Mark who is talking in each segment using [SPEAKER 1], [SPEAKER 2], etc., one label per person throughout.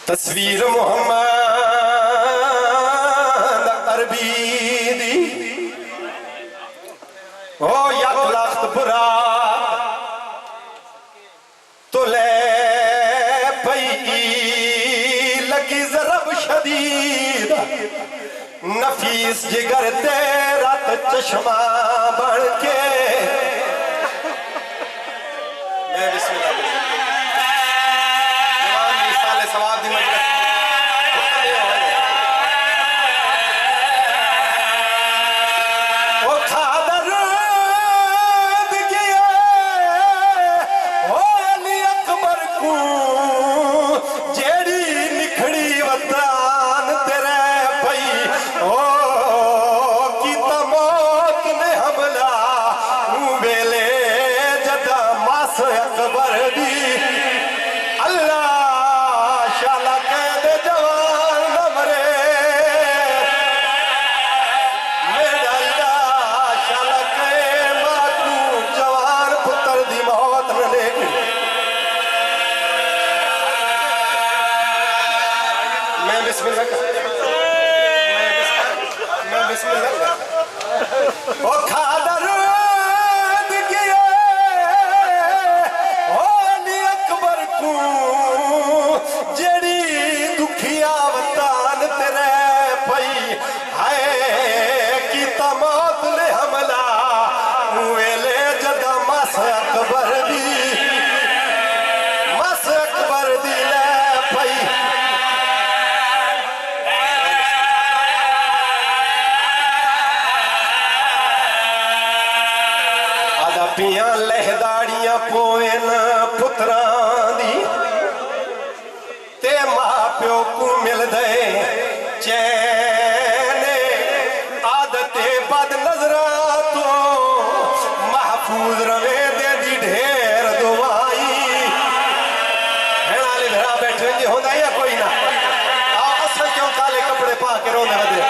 [SPEAKER 1] تصویر محمد عربی دی او یک لخت برا تو لے پئی لگی ضرب شدید نفیس جگر تیرا تو چشمہ بڑھ کے میں بسم اللہ جوان دی سال ثواب دی مجلس او کھادر دگئے او علی اکبر کو جیڑی نکھڑی وطان تیرے پئی او کیتا موت نے حملہ ویلے جدا ماس اکبر دی اللہ شالا قید جوان نہ مرے میرا اللہ شالا قید معقوب جوان پتر دی موت نہ لے گئی میں بسم اللہ میں بسم اللہ او کھادر دگئے او علی اکبر کو جیڑی دکھیا وطان تیرے پئی ہائے کیتا موت نے حملہ ویلے جدا مس اکبر دی لے پئی آدھا پیاں لہداڑیاں پوئن پتران دی تے ماں پیو کو مل دے چین عادت بد نظراتوں محفوظ روے دے دی ڈھیر دعائی ہینالی بھرا بیٹھے جی ہوندہ یا کوئی نہ آؤ اصل کیوں کالے کپڑے پا کے رونے دے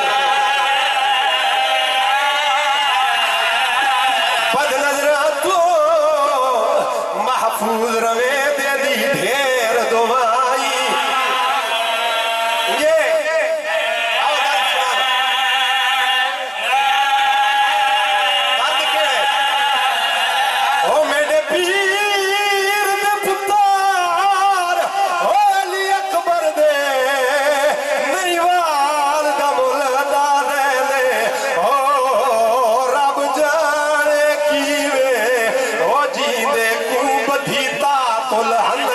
[SPEAKER 1] بد نظراتوں محفوظ روے دے دی ڈھیر دعائی یہ آؤ دار سنانا داد کیڑے او میڈے پیر دے پتار او علی اکبر دے نیوال دا ملدا رہنے او رب جانے کیوے او جیندے کو بدھیتا تلہنگ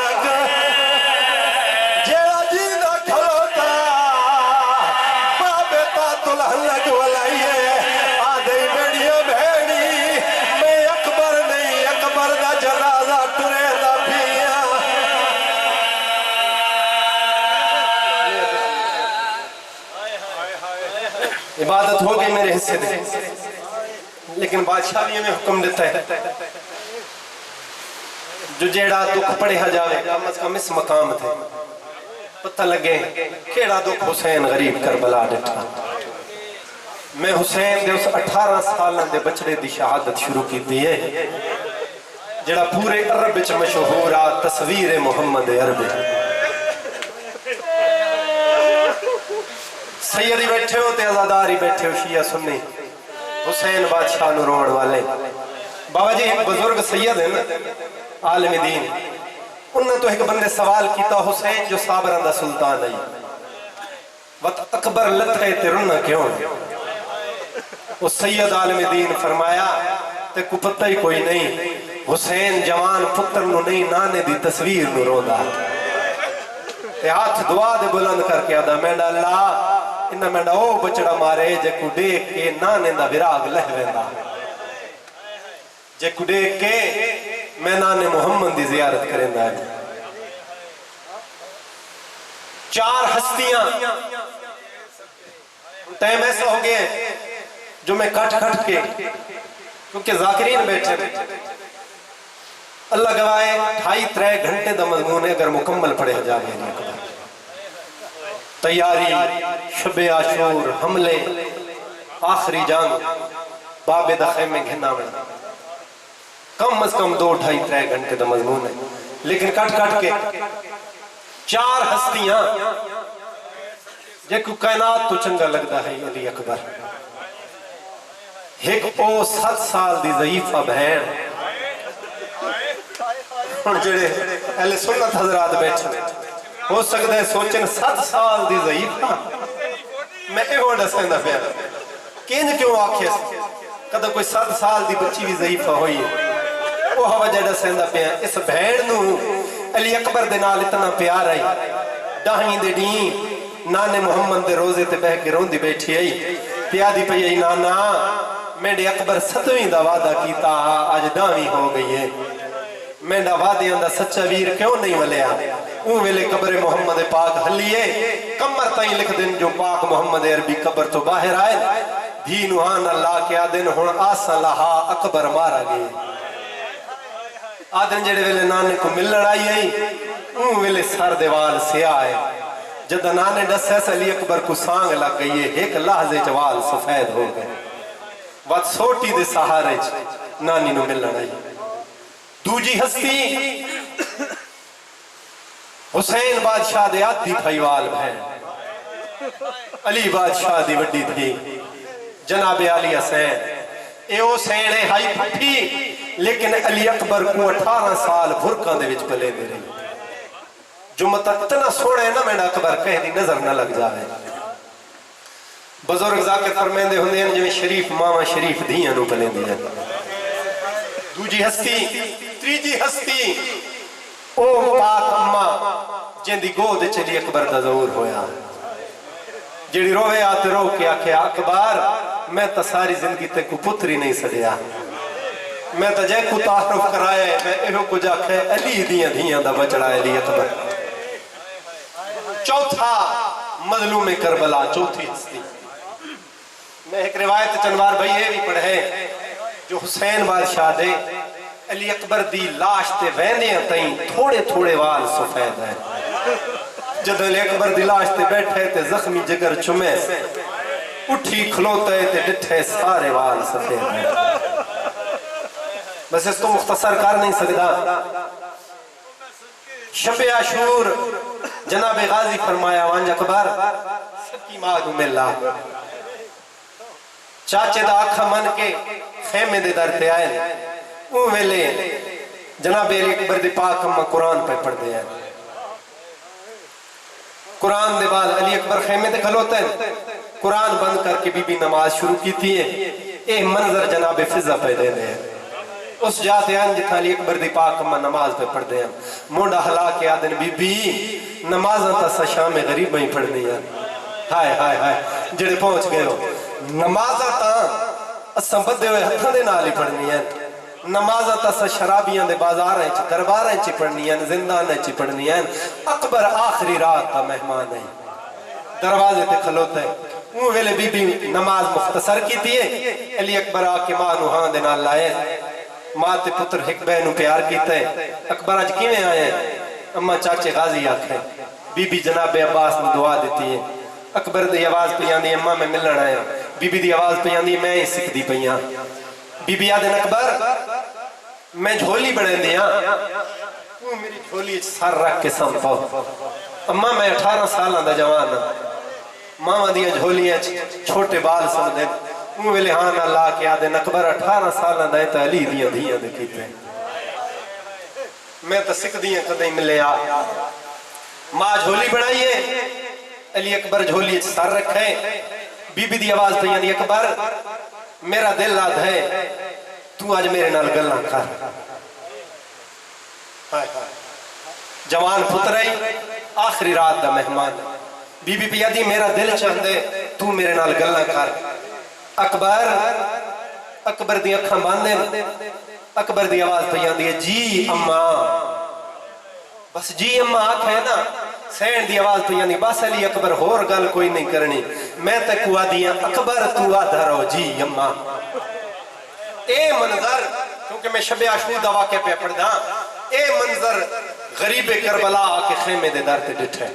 [SPEAKER 1] جیڑا جیندہ کھلوتا بابتا تلہنگ ولائیے آدھے بیڑیاں بھیڑی میں اکبر نہیں اکبر دا جنازہ ٹرے دا پیا عبادت ہو گئی میرے حصے دے لیکن بادشاہ بھی ہمیں حکم دیتا ہے جو جیڑا دکھ پڑے ہا جاوے کم از کم اس مقام تھے پتہ لگے کیڑا دکھ حسین غریب کربلا ڈٹھا میں حسین دے اس 18 سالن دے بچڑے دی شہادت شروع کی دیئے جیڑا پورے عرب وچ مشہور آ تصویر محمد عربی سیدی بیٹھے ہو تے عزاداری بیٹھے ہو شیعہ سنی حسین بادشاہ نو روڑ والے بابا جی ایک بزرگ سید ہے نا عالم دین انہوں تو ایک بندے سوال کیتا حسین جو صابران دا سلطان ہے وقت اکبر لتھے تے رنہ کیوں ہے وہ سید عالم دین فرمایا تے کو پتہ ہی کوئی نہیں حسین جوان پتر نو نہیں نانے دی تصویر نو رو دا تے ہاتھ دعا دے بلند کر کے آدھا مینڈا اللہ انہا مینڈا او بچڑا مارے جے کو دیکھ کے نانے دا وراغ لہویں دا جے کو دیکھ کے میں نانے محمد دی زیارت کریں دا چار ہستیاں ٹائم ایسا ہو گئے جو میں کٹ کے کیونکہ ذاکرین بیٹھے اللہ گوائے 2.5-3 گھنٹے دا مضمون ہے اگر مکمل پڑے جا گئے تیاری شب عاشور حملے آخری جنگ باب دا خیمے گھنا میں کم از کم 2-2.5-3 گھنٹے دا مضمون ہے لیکن کٹ کے चार हस्तियां जे को कायनात तो चंगा लगता है अली अकबर। एक ओ 7 साल दी ज़ईफ़ा बहन हुण जेड़े अहले सुन्नत हज़रात बैठे हो सकता है सोचन 7 साल दी ज़ईफ़ा मैं इहो दसदा पिया किंज क्यों आखे कदा कोई 7 साल दी बच्ची भी ज़ईफ़ा हुई है वो वजह दसदा पिया इस बहन नू अली अकबर दे नाल इतना प्यार आई 10वीं दे डी नाने मुहम्मद दे रोजे ते बह के रोंदी बैठी आई प्यादी पई आई नाना मेरे अकबर 7वीं दा वादा कीता आज 10वीं हो गई है मेरा वादियां दा सच्चा वीर क्यों नहीं मिलया ऊ वेले कब्र मुहम्मद पाक हलिए कमर ताई लिख दिन जो पाक मुहम्मद अरबी कब्र तो बाहर आए धी नुहान अल्लाह के आदिन हुण आसा लहा अकबर मारा गए आदन जेड़े वेले नाने को मिलण आई आई ऊ वेले सर देवाल से आए जद नाने दस्या अली अकबर को सांग लग गई है एक लहजे च वाल सफेद हो गए वत सोटी दे सहारे च नानी नु मिलण आई दूजी हस्ती हुसैन बादशाह दे आदि भाईवाल बहन अली बादशाह दी वड्डी थी जनाब अली हसैन ए हुसैन है हाई फठी लेकिन अली अकबर को 18 साल भुरकां दे विच पलेंदी रही जो मत इतना सोहना है ना मेरा अकबर कहीं दी नजर ना लग जाए बुजुर्ग जाके फरमांदे हुंदे हैं जिवें शरीफ मावा शरीफ धीयां नूं पलेंदी है दूजी हस्ती तीजी हस्ती ओ पाक अम्मा जिंदी गोद च अली अकबर दा ज़हूर होया जेड़ी रोवे आते रो के आखे अकबर मैं तो सारी जिंदगी ते को पुत्र ही नहीं सड़िया मैं तो जै को तारुफ कराया मैं इहो कुछ आखे अली दियां धीयां दा बचड़ा अली अकबर चौथा मजलूम करबला चौथी हस्ती मैं एक रिवायत चनवार भाई ये भी पढ़े जो हुसैन बादशाह दे अली अकबर दी लाश ते वहने तई थोड़े थोड़े वाल सफेद है जब अली अकबर दी लाश ते बैठे ते जख्मी जिगर चुमे उठी खलोते ते डिठे सारे वाल सफेद है बस इसको मुख्तसर कर नहीं सकता शबे आशूर जनाब गाजी फरमाया वांज अकबर सकी माग मिला चाचे दा आखा मन के खेमे दे दर ते आए ऊ वेले जनाब अली अकबर दी पाक अम्मा कुरान पे पढ़दे हैं कुरान दे बाद अली अकबर खेमे ते खलोते हैं कुरान बंद करके बीबी नमाज शुरू की थी ए मंजर जनाब फिजा पे दे हैं उस जाते हैं जिथा अली अकबर दी पाक अम्मा नमाज पे पढ़दे हैं मुंडा हला के आदन बीबी नमाज़ां तां शाम गरीबां ही पढ़नी है हाय हाय हाय जेड़े पहुंच गए हो नमाज़ां तां असां बदे हुए हत्थां दे नाल ही पढ़नी है नमाज़ां तां शराबियां दे बाजारां च दरबारां च पढ़नी है जिंदानां च पढ़नी है अकबर आखिरी रात का मेहमान है दरवाजे ते खलोता है ऊ वेले बीबी नमाज मुख्तसर की थी अली अकबर आके मां नूं हां दे नाल लाए मां ते पुत्र एक बहन नूं प्यार कीता है अकबर अज किवें आए अम्मा चाचे गाजी आखे बीबी जनाब अब्बास ने दुआ दी है अकबर दी आवाज पे आंदी अम्मा मैं मिलण आया बीबी दी आवाज पे आंदी मैं ही सिखदी पईया बीबी आदन अकबर मैं झोली बनांदी हां तू मेरी झोली सर रख के संभो अम्मा मैं 18 साल दा जवान मावा दी झोलियां छोटे बाल समझे ऊ वेले हां ना ला के आदन अकबर 18 साल दा ते अली दी धीयां दे कीते मैं तो सिखदी कदे मिले आ मां झोली बनाइए अली अकबर झोली सर रखे बीबी दी आवाज पे आंदी अकबर मेरा दिल आद है तू आज मेरे नाल गल्लां कर हाय हाय जवान पुत्र है आखिरी रात दा मेहमान बीबी पे आंदी मेरा दिल चाहंदे तू मेरे नाल गल्लां कर अकबर अकबर दी अखां बंद हैं अकबर दी आवाज पे आंदी है जी अम्मा बस जी अम्मा आखे ना सैन दी आवाज पे आंदी बस अली अकबर होर गल कोई नहीं करनी मैं ते कुआ दिया अकबर तू आधा रहो जी अम्मा ए मंजर क्योंकि मैं शबे आशूर दा वाक़या पे पढ़दा ए मंजर गरीबे करबला आके खेमे दे दर ते डिठा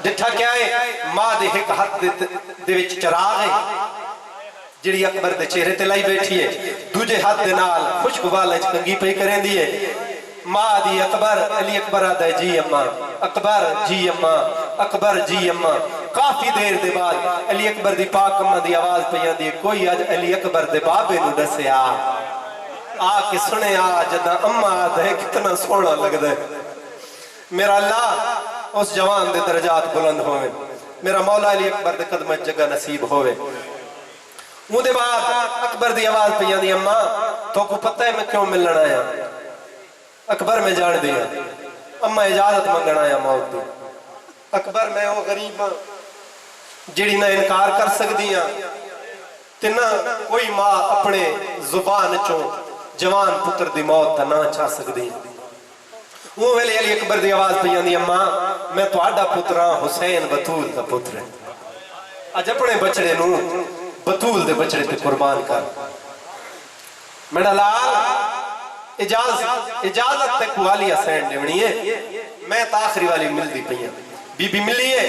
[SPEAKER 1] डिठा क्या है मां दे एक हाथ दे विच चराग है जिहड़ी अकबर दे चेहरे ते लाई बैठी है दूजे हाथ दे नाल खुशक वाले च कंगी पई करेंदी है ماں دی اکبر علی اکبر آدھا ہے جی اما اکبر جی اما اکبر جی اما کافی دیر دے بعد علی اکبر دی پاک اما دی آواز پہ دی کوئی آج علی اکبر دے بابے نو دسے آ کے سنے جدہ اما آدھا ہے کتنا سونا لگ دے میرا اللہ اس جوان دے درجات بلند ہوئے میرا مولا علی اکبر دے قدمہ جگہ نصیب ہوئے وہ دے بعد اکبر دی آواز پہ دی اما تو کو پتہ ہے میں کیوں ملنا آیا اکبر میں جان دیا اما اجازت منگنا آیا موت دی اکبر میں وہ غریب جڑی نہ انکار کر سکدیاں تے نہ کوئی ماں اپنے زبان چوں جوان پتر دی موت تا نہ چاہ سکدی وہ ویلے علی اکبر دی آواز پہ دی اما میں تو آڈا پتران حسین بطول دا پتر ہے اج اپنے بچڑے نو بطول دے بچڑے تے قربان کر میرا لال اجازت تے کو والی حسین دیونی ہے میں تاخری والی مل دی پہیاں بی بی ملی ہے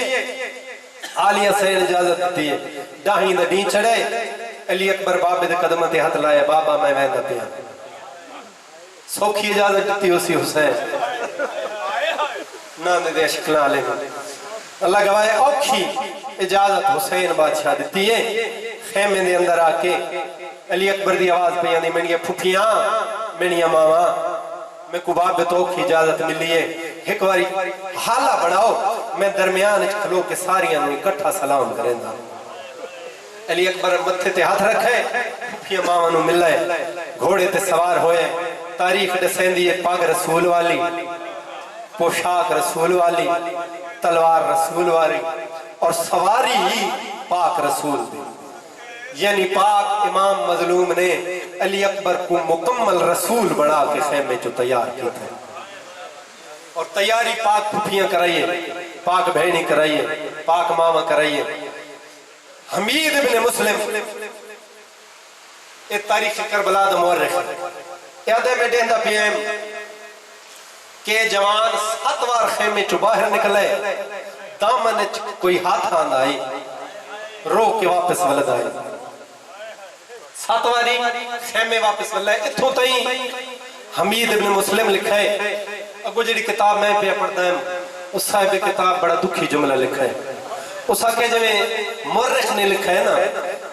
[SPEAKER 1] آلی حسین اجازت دیتی ہے ڈاہین دا ڈین چڑھے علی اکبر بابے دے قدمہ تے ہاتھ لائے بابا میں ویندہ پیا سوکھی اجازت دیتی اسی حسین ناندے دے شکلہ لے اللہ گواہ اوکھی اجازت حسین بادشاہ دیتی ہے خیمے دے اندر آکے علی اکبر دی آواز پہ یعنی میں نے پھپیاں میں نے ماما میں کو باب تو کی اجازت ملی ہے ایک باری حالہ بڑھاؤ میں درمیان کھلو کے ساریاں میں اکٹھا سلام کریں دا علی اکبر متھے تے ہاتھ رکھے پھپیاں ماما نو مل ہے گھوڑے تے سوار ہوئے تاریخ دسیندی ہے پاگ رسول والی پوشاک رسول والی تلوار رسول والی اور سواری ہی پاک رسول دی یعنی پاک امام مظلوم نے علی اکبر کو مکمل رسول بنا کے خیمے جو تیار کیا تھا اور تیاری پاک پھپیاں کرائیے پاک بہنی کرائیے پاک ماما کرائیے حمید ابن مسلم ایک تاریخ کربلا دا مورخ یاد ہے میں دیندہ پی ایم کہ جوان 7 وار خیمے چو باہر نکلے دامن کوئی ہاتھ آن آئی رو کے واپس ولد آئی 7 واری خیمے واپس ولد آئی اتھو تائیں حمید ابن مسلم لکھا ہے اگو جڑی کتاب میں پہ پڑھتا ہے اس صاحب کتاب بڑا دکھی جملہ لکھا ہے اس آکے جو مورخ نے لکھا ہے نا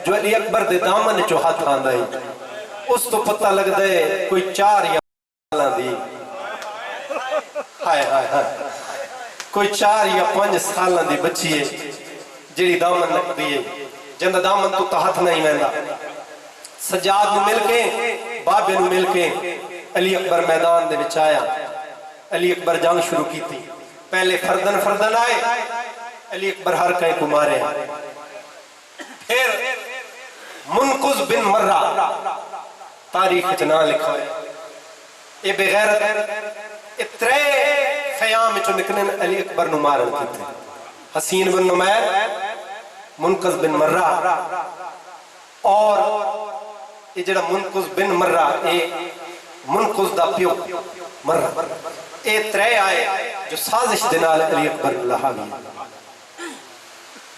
[SPEAKER 1] جو علی اکبر دے دامن چو ہاتھ آن آئی اس تو پتہ لگ دے کوئی 4 یا سالہ دی ہائے ہائے ہائے کوئی 4 یا 5 سالہ دی بچی ہے جیڑی دامن لگ دیئے جندہ دامن تو تحت نہیں مہندہ سجاد نو مل کے بابے نو مل کے علی اکبر میدان دے بچایا علی اکبر جنگ شروع کی تھی پہلے فردن آئے علی اکبر ہر کہیں کو مارے پھر منقذ بن مرہ تاریخ جنا لکھا ہے یہ بغیرت اترے خیام چو نکلن علی اکبر نو مارن کی تھے حسین بن نمیر منقذ بن مرہ اور یہ جڑا منقذ بن مرہ منقذ دا پیو مرہ اے 3 آئے جو سازش دنال علی اکبر اللہ گیا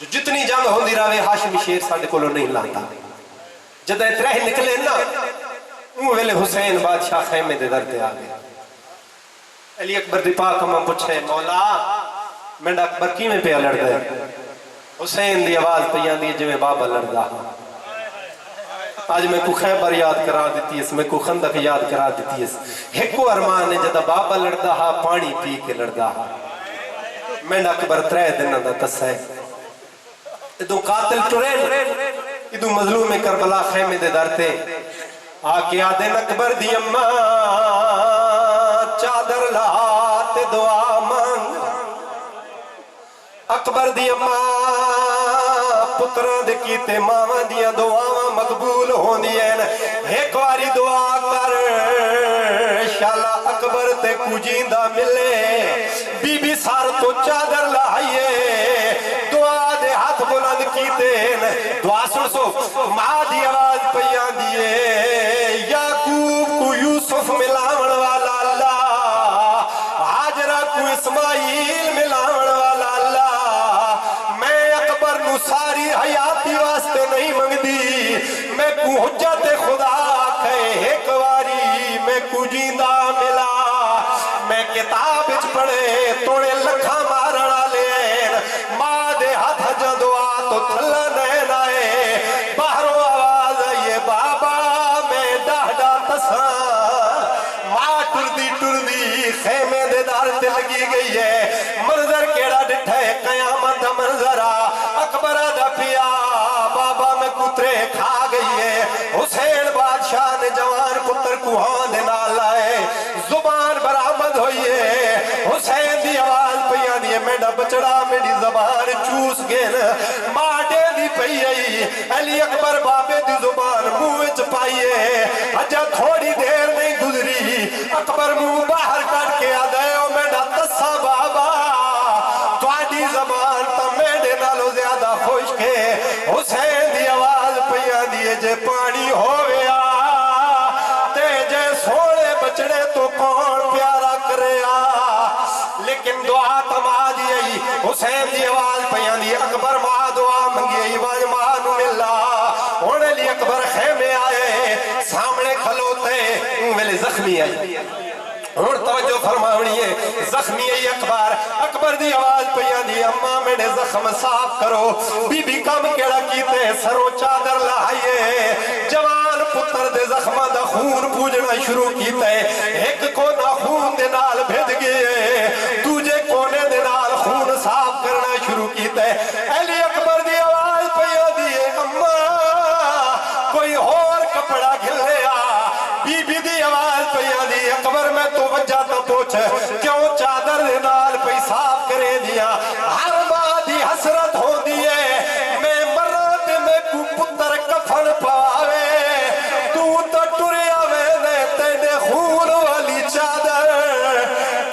[SPEAKER 1] جو جتنی جنگ ہوندی راوے ہاشمی شیر ساڑھے کو نہیں لاتا جدہ 3 نکلے نا وہ ویلے حسین بادشاہ خیمے دے درتے آگئے علی اکبر دی پاک ہمیں پوچھے مولا میں اکبر کی میں پہ لڑ دے حسین دی آواز پہ یہاں دی جو میں بابا لڑ دا آج میں کو خیبر یاد کرا دیتی اس میں کو خندق یاد کرا دیتی اس ایکو ارمان نے جدہ بابا لڑ دا پانی پی کے لڑ دا میں اکبر 3 دن دا تسے ادو قاتل ٹرین ادو مظلوم کربلا خیمے دے درتے آکے آدھن اکبر دی اممہ چادر لات دعا مانگ اکبر دی اممہ پتران دے کیتے ماما دیا دعا مقبول ہون دیا ایک واری دعا کر شالا اکبر تے کجیندہ ملے بی بی سار تو چادر لائیے دعا دے ہاتھ بلند کیتے دعا سو ماں دی آواز پیان دیئے یعقوب کو یوسف ملاون والا اللہ حاجرہ کو اسماعیل ملاون والا اللہ میں اکبر نو ساری حیاتی واسطے نہیں منگ دی میں کو حجت خدا کہے ایک واری میں کو جیندہ ملا बड़े तोड़े लखा मारना लेन मां दे हाथ जदुआ तो थल्ला नैन आए बाहरों आवाज आइए बाबा मैं डाढ़ा तसा मां टुरदी खेमे दे दार ते लगी गई है मंजर केड़ा डिठा है कयामत दा मंजर अकबरा दा पिया बाबा में कुतरे खा गई है हुसैन बादशाह ने जवान पुत्र कुहां दे नाल लाए जुबान बरामद हुई है हुसैन दी आवाज पई आंदी है मेरा बचड़ा मेरी जुबान चूस गेन माडे दी पई आई अली अकबर बाबे दी जुबान मुंह विच पाई है अजा थोड़ी देर नहीं गुजरी अकबर मुंह बाहर कट के आ गए ओ मेरा तस्सा बाबा तुहाडी जुबान तो मेरे नालों ज्यादा खुश के हुसैन दी आवाज पई आंदी है जे पानी होवेया ते जे सोने बचड़े तो कौन प्यारा करेया लेकिन दुआ तमाद आई हुसैन दी आवाज पई आंदी अकबर मां दुआ मंगी वाज मां नु मिला हुण अली अकबर खेमे आए सामने खलोते वेले जख्मी आई हुण तवज्जो फरमावनी है जख्मी आई अकबर दी आवाज पई आंदी अम्मा मेरे जख्म साफ करो बीबी कम केड़ा कीते सरो चादर लाइए जवान पुत्र दे जख्मां दा खून पूजना शुरू कीता एक कोना खून दे नाल भिज गए दूजे कोने दे नाल खून साफ करना शुरू कीता अली अकबर दी आवाज पई आंदी अम्मा कोई और कपड़ा गिलिया बीबी दी आवाज पई आंदी अकबर मैं तो वजह तो पूछ क्यों चादर दे नाल पई साफ करे दिया हर मां दी हसरत होंदी है मैं मरा ते मैं को पुत्र कफन पावे तू तो टुरिया वे तेरे खून वाली चादर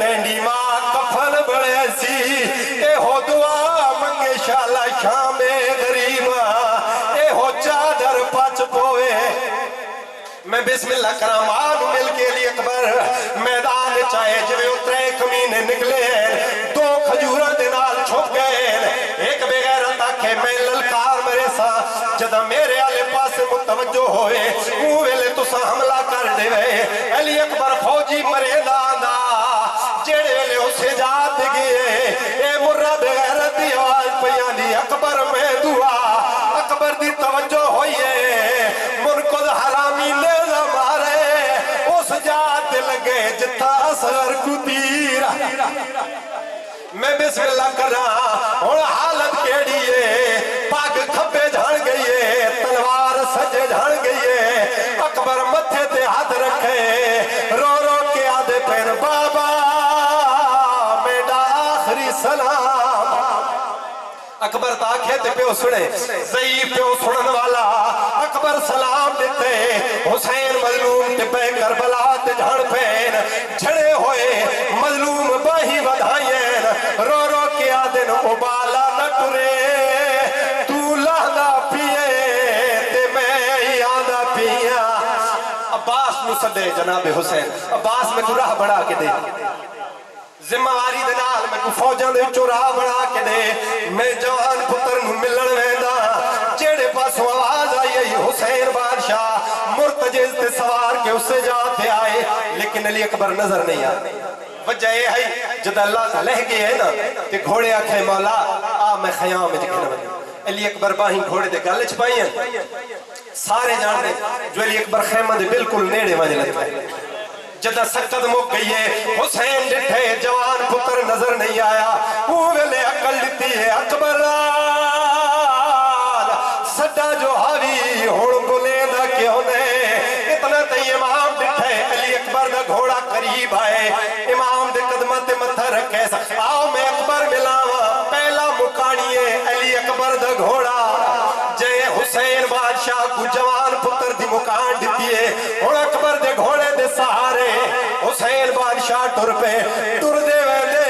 [SPEAKER 1] तेरी मां कफन बड़े सी ए हो दुआ मंगे शाला शामे गरीबा ए हो चादर पच पोवे मैं बिस्मिल्लाह करा मां मिल के लिए अकबर मैदान चाहे जिवे उतरे कमीने निकले दो खजूरा दे नाल छुप गए एक बेगैरत आखे मैं ललकार मेरे सा जदा मेरे आले पासे मुतवज्जो होए मुंह वेले तुसा हमला कर देवे अली अकबर फौजी मरेदा दा जेड़े वेले उसे जात गए ए मुर्रा बेगैरत दी आवाज पई आंदी अकबर मैं दुआ अकबर दी तवज्जो होई है मुनकुद हरामी ने मारे उस जात लगे जिथा असर कुतीर मैं बिस्मिल्लाह करा हुण हालत केड़ी है पग खब्बे झड़ गई है तलवार सजे झड़ गई है अकबर मथे ते हाथ रखे रो रो के आदे पैन बाबा मेरा आखिरी सलाम अकबर ताखे ते प्यो सुने ज़ईफ प्यो सुनन वाला अकबर सलाम देते हुसैन मजलूम टिपे करबला ते झड़ पैन झड़े होए मजलूम बाही वधायन रो रो के आदन उबाला न टुरे तू लादा पिए ते मैं आंदा पिया अब्बास नु सदे जनाब हुसैन अब्बास में राह बना के दे जिम्मेवारी दे नाल मैं को फौजां दे विचों राह बना के दे मैं जवान पुत्र नु मिलण वेंदा जेड़े पासों आवाज आई हुसैन बादशाह मुर्तजिज ते सवार के उससे जाते आए लेकिन अली अकबर नजर नहीं आए वजह यह है जब अल्लाह लह गए है ना ते घोड़े आखे मौला आ मैं खयाम विच खिन अली अकबर बाही घोड़े दे गल च पाई सारे जानते जो अली अकबर खैमा दे बिल्कुल नेड़े वज लगा जदा सकत मुक गई है हुसैन डिठे जवान पुत्र नजर नहीं आया वो वेले अकल दी है अकबर सदा जो हावी हुण बुलेंदा क्यों ने इतना ते इमाम डिठे अली अकबर दा घोड़ा करीब आए इमाम दे कदमां ते मत्था रखे आओ मैं अकबर मिलावा पहला मुकाणिए अली अकबर दा घोड़ा जय हुसैन बादशाह को जवान पुत्र दी मुकान दी है हुण अकबर दे घोड़े दे सहारे हुसैन बादशाह टुर पे टुर दे वेंदे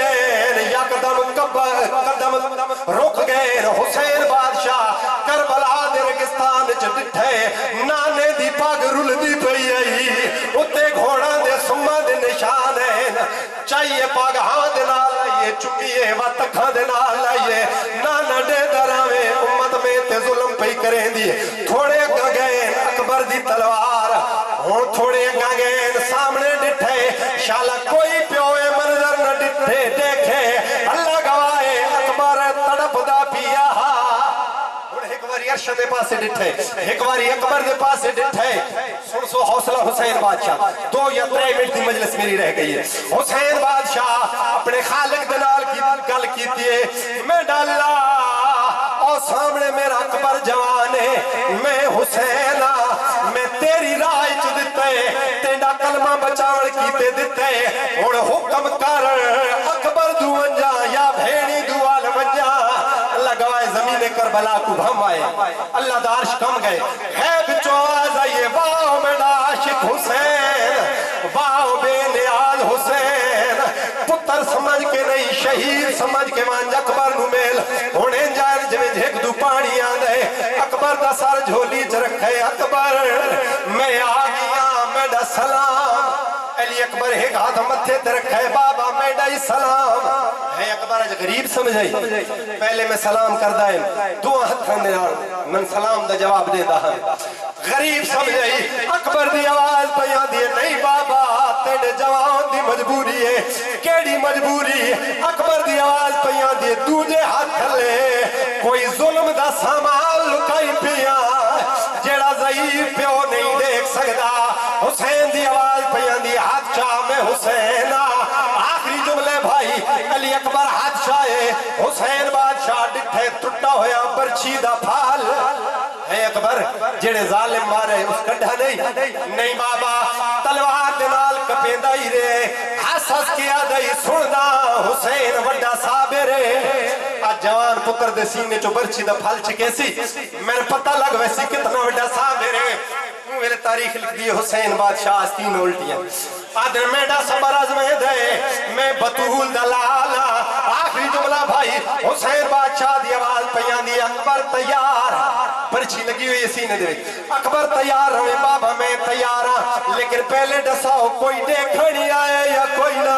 [SPEAKER 1] यकदम कदम रुक गए हुसैन बादशाह करबला दे रेगिस्तान च डिठे नाने दी पग रुलदी पई आई उत्ते घोड़ा दे सुम्मा दे निशान है चाहिए पग हाथ दे नाल लाइए चुकिए व तखा दे नाल लाइए नाना दे दरावे उम्मत में ते जुल्म पई करे दी थोड़े अगा गए अकबर दी तलवार हुण थोड़े अगा गए सामने डिठे शाला कोई प्योए मंजर न डिठे अर्श दे पासे डिठे एक बारी अकबर दे पासे डिठे सुन सो हौसला हुसैन बादशाह 2 या 3 मिनट की मजलिस मेरी रह गई है हुसैन बादशाह अपने खालिक दे नाल की गल कीती है मैं डाला और सामने मेरा अकबर जवान है मैं हुसैन मैं तेरी राह च दिते तेरा कलमा बचावन कीते दिते हुण हुक्म कर अकबर दू वंजा या भेड़ी दू वाल वंजा लगवाए जमीन करबला को हम आए अल्लाह दा अर्श कम गए है बिचो आवाज आई वाह मेरा आशिक हुसैन वाह बेनियाज हुसैन पुत्र समझ के नहीं शहीद समझ के मान अकबर नु मेल हुणे जान जिवें झेक दू पानी आंदे अकबर दा सर झोली च रखे अकबर मैं आ गया मेरा सलाम अली अकबर एक हाथ मत्थे ते रखे बाबा मेरा सलाम है अकबर अज गरीब समझाई पहले मैं सलाम करदा है 2 हथां दे नाल मैं सलाम दा जवाब देंदा हां गरीब समझाई अकबर दी आवाज पई आंदी है नहीं बाबा तेरे जवान दी मजबूरी है केड़ी मजबूरी अकबर दी आवाज पई आंदी है दूजे हाथ थले कोई जुल्म दा सामान लुकाई पिया जेड़ा ज़ईफ प्यो नहीं देख सकदा हुसैन दी आवाज पई आंदी हाथ चा मैं हुसैन आखिरी जुमले भाई अली अकबर हाथ चाहे हुसैन बादशाह डिठे टुटा होया बरछी दा फाल है अकबर जेड़े जालिम मारे उस कड्ढा नहीं बाबा तलवार दे नाल कपेंदा ही रे हस हस के आदा ही सुनदा हुसैन वड्डा साबिर आ जवान पुत्र दे सीने चो बरछी दा फल चकेसी मैंने पता लग वैसी कितना वड्डा साबिर मेरे तारीख लिख दी हुसैन बादशाह 3 उल्टियां आदर मेरा सबर आजमे दे मैं बतूल दलाल आखिरी जुमला भाई हुसैन बादशाह दी आवाज पई आंदी अकबर तैयार पर्ची लगी हुई सीने दे अकबर तैयार रहे बाबा मैं तैयार हां लेकिन पहले दसाओ कोई देखणी आए या कोई ना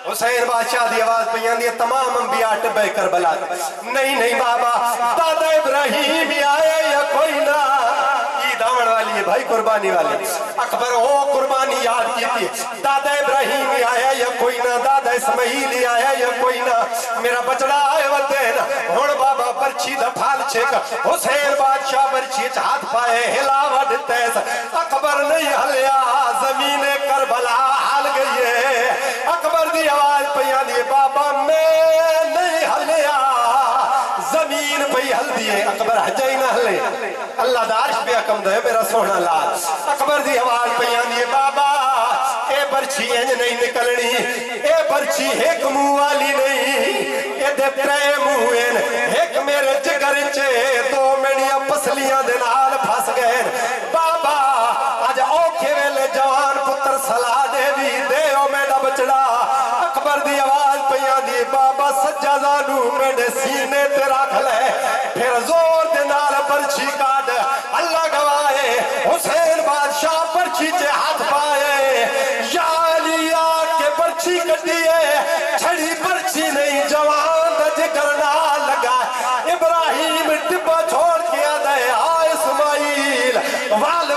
[SPEAKER 1] हुसैन बादशाह दी आवाज पई आंदी तमाम अंबिया टब्बे करबला नहीं बाबा दादा इब्राहिम आए या कोई ना दावण वाली है भाई कुर्बानी वाली अकबर ओ कुर्बानी याद की दादा इब्राहिम आया या कोई ना दादा इस्माइल आया या कोई ना मेरा बचड़ा आए वदे ना हुण बाबा बरछी दा फाल छेक हुसैन बादशाह बरछी च हाथ पाए हिलावा दिते अकबर नहीं हलिया जमीन करबला हाल गई है अकबर दी आवाज पई आंदी बाबा मैं नहीं हलिया जमीन पई हल्दी है अकबर हजे ना हले अल्लाह दा अर्श पे हकम दे मेरा सोना लाल अकबर दी आवाज पई आंदी बाबा ए बरछी इंज नहीं निकलनी ए बरछी एक मुंह वाली नहीं ए दे 3 मुंह एक मेरे जिगर च 2 मेरियां पसलियां दे नाल फस गए बाबा अज औखे वेले जवान पुत्र सलाह देवी दे ओ मेरा बचड़ा अकबर दी आवाज पई आंदी बाबा सज्जादा नू मेरे सीने ते रख ले फिर जोर दे नाल बरछी काट अल्लाह गवाए हुसैन बादशाह बरछी च हाथ पाए या अलिया के बरछी कटी है छड़ी बरछी नहीं जवान दा जिगर ना लगा इब्राहिम टिब्बा छोड़ के आदा है आ इस्माइल वाल